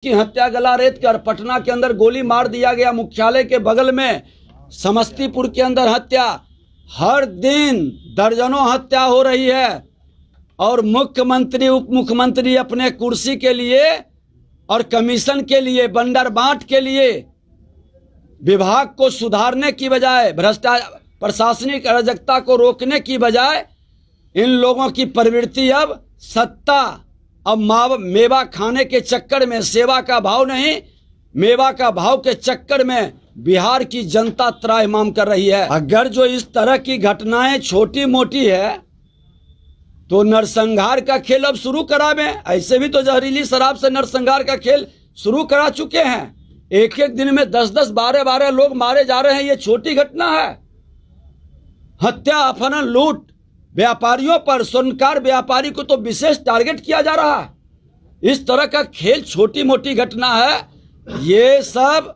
की हत्या गला रेत कर पटना के अंदर गोली मार दिया गया, मुख्यालय के बगल में समस्तीपुर के अंदर हत्या, हर दिन दर्जनों हत्या हो रही है। और मुख्यमंत्री उप मुख्यमंत्री अपने कुर्सी के लिए और कमीशन के लिए, बंडर बांट के लिए विभाग को सुधारने की बजाय, भ्रष्टाचार प्रशासनिक अराजकता को रोकने की बजाय इन लोगों की प्रवृत्ति अब सत्ता, अब मेवा खाने के चक्कर में, सेवा का भाव नहीं मेवा का भाव के चक्कर में बिहार की जनता त्राहिमाम कर रही है। अगर जो इस तरह की घटनाएं छोटी मोटी है तो नरसंहार का खेल अब शुरू करा में, ऐसे भी तो जहरीली शराब से नरसंहार का खेल शुरू करा चुके हैं। एक एक दिन में 10-10, 12-12 लोग मारे जा रहे हैं, ये छोटी घटना है। हत्या, अपहरण, लूट, व्यापारियों पर, स्वर्णकार व्यापारी को तो विशेष टारगेट किया जा रहा है। इस तरह का खेल छोटी मोटी घटना है। ये सब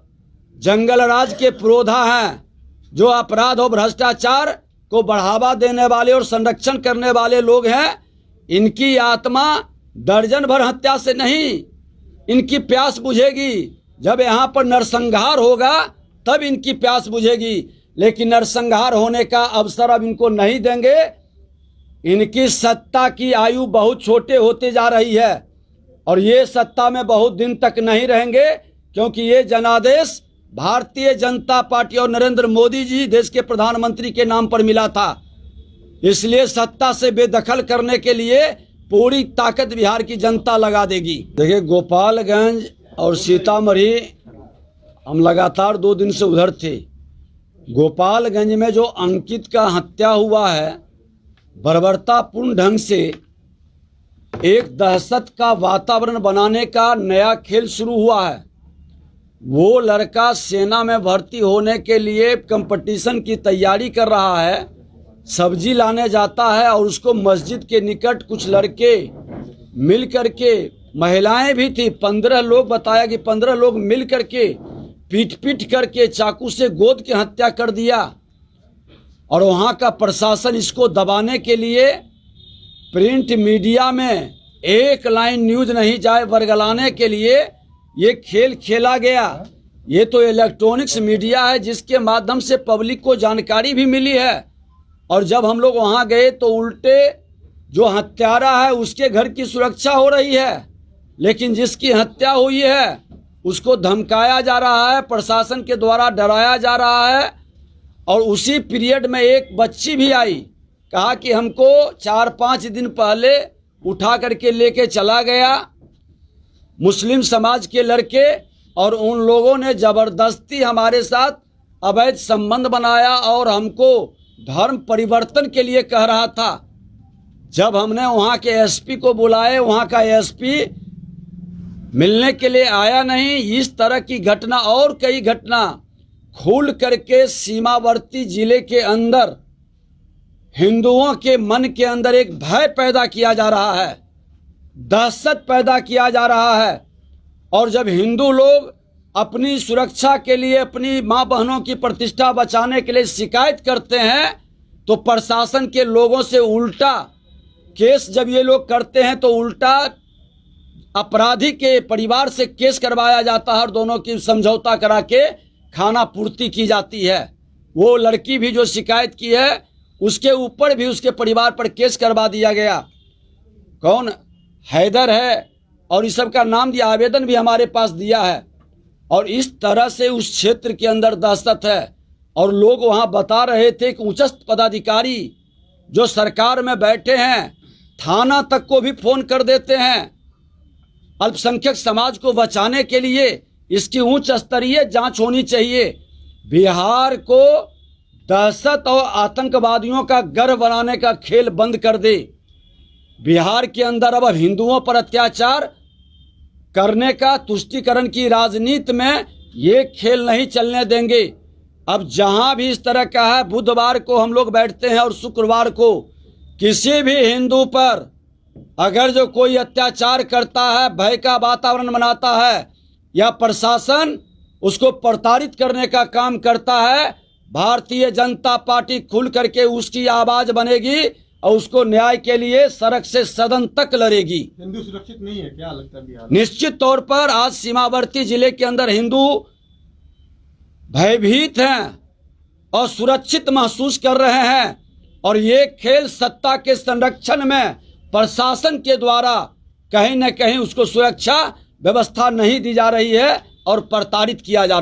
जंगल राज के पुरोधा हैं, जो अपराध और भ्रष्टाचार को बढ़ावा देने वाले और संरक्षण करने वाले लोग हैं। इनकी आत्मा दर्जन भर हत्या से नहीं, इनकी प्यास बुझेगी जब यहाँ पर नरसंहार होगा, तब इनकी प्यास बुझेगी। लेकिन नरसंहार होने का अवसर अब इनको नहीं देंगे। इनकी सत्ता की आयु बहुत छोटे होते जा रही है और ये सत्ता में बहुत दिन तक नहीं रहेंगे, क्योंकि ये जनादेश भारतीय जनता पार्टी और नरेंद्र मोदी जी देश के प्रधानमंत्री के नाम पर मिला था। इसलिए सत्ता से बेदखल करने के लिए पूरी ताकत बिहार की जनता लगा देगी। देखिए, गोपालगंज और सीतामढ़ी हम लगातार 2 दिन से उधर थे। गोपालगंज में जो अंकित का हत्या हुआ है, बर्बरतापूर्ण ढंग से एक दहशत का वातावरण बनाने का नया खेल शुरू हुआ है। वो लड़का सेना में भर्ती होने के लिए कंपटीशन की तैयारी कर रहा है, सब्जी लाने जाता है और उसको मस्जिद के निकट कुछ लड़के मिल करके, महिलाएं भी थी, 15 लोग, बताया कि 15 लोग मिल करके पीट करके चाकू से गोद के हत्या कर दिया। और वहाँ का प्रशासन इसको दबाने के लिए प्रिंट मीडिया में एक लाइन न्यूज नहीं जाए बरगलाने के लिए ये खेल खेला गया। ये तो इलेक्ट्रॉनिक्स मीडिया है जिसके माध्यम से पब्लिक को जानकारी भी मिली है। और जब हम लोग वहाँ गए तो उल्टे जो हत्यारा है उसके घर की सुरक्षा हो रही है, लेकिन जिसकी हत्या हुई है उसको धमकाया जा रहा है, प्रशासन के द्वारा डराया जा रहा है। और उसी पीरियड में एक बच्ची भी आई, कहा कि हमको 4-5 दिन पहले उठा करके लेके चला गया मुस्लिम समाज के लड़के, और उन लोगों ने जबरदस्ती हमारे साथ अवैध संबंध बनाया और हमको धर्म परिवर्तन के लिए कह रहा था। जब हमने वहाँ के एसपी को बुलाए, वहाँ का एसपी मिलने के लिए आया नहीं। इस तरह की घटना और कई घटना खुल करके सीमावर्ती जिले के अंदर हिंदुओं के मन के अंदर एक भय पैदा किया जा रहा है, दहशत पैदा किया जा रहा है। और जब हिंदू लोग अपनी सुरक्षा के लिए, अपनी माँ बहनों की प्रतिष्ठा बचाने के लिए शिकायत करते हैं, तो प्रशासन के लोगों से उल्टा केस जब ये लोग करते हैं तो उल्टा अपराधी के परिवार से केस करवाया जाता है और दोनों की समझौता करा के खाना पूर्ति की जाती है। वो लड़की भी जो शिकायत की है उसके ऊपर भी उसके परिवार पर केस करवा दिया गया। कौन हैदर है और इस सब का नाम दिया, आवेदन भी हमारे पास दिया है। और इस तरह से उस क्षेत्र के अंदर दहशत है। और लोग वहाँ बता रहे थे कि उच्चस्थ पदाधिकारी जो सरकार में बैठे हैं थाना तक को भी फोन कर देते हैं। अल्पसंख्यक समाज को बचाने के लिए इसकी उच्च स्तरीय जांच होनी चाहिए। बिहार को दहशत और आतंकवादियों का गढ़ बनाने का खेल बंद कर दे। बिहार के अंदर अब हिंदुओं पर अत्याचार करने का, तुष्टीकरण की राजनीति में ये खेल नहीं चलने देंगे। अब जहां भी इस तरह का है, बुधवार को हम लोग बैठते हैं और शुक्रवार को किसी भी हिंदू पर अगर जो कोई अत्याचार करता है, भय का वातावरण बनाता है या प्रशासन उसको प्रताड़ित करने का काम करता है, भारतीय जनता पार्टी खुल करके उसकी आवाज बनेगी और उसको न्याय के लिए सड़क से सदन तक लड़ेगी। हिंदू सुरक्षित नहीं है, क्या लगता है बिहार? निश्चित तौर पर आज सीमावर्ती जिले के अंदर हिंदू भयभीत हैं और सुरक्षित महसूस कर रहे हैं, और ये खेल सत्ता के संरक्षण में प्रशासन के द्वारा कहीं न कहीं उसको सुरक्षा व्यवस्था नहीं दी जा रही है और प्रताड़ित किया जा रहा है।